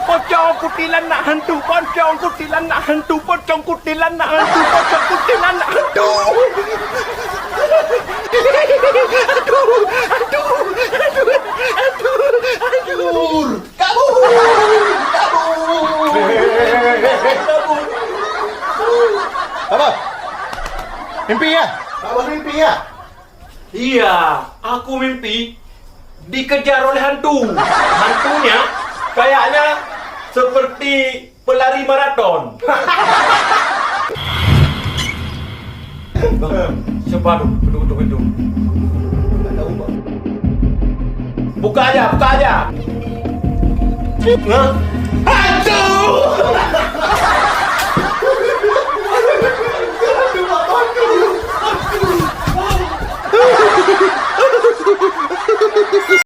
Pocong kutilan nak hantu, pocong kutilan nak hantu, pocong kutilan nak hantu, pocong kutilan nak hantu. Kabur! Kabur! Apa? Mimpi ya? Apa mimpi ya? Iya, aku mimpi dikejar oleh hantu. Hantunya kayaknya seperti pelari maraton. Coba duduk pintu. Buka aja. Hantu!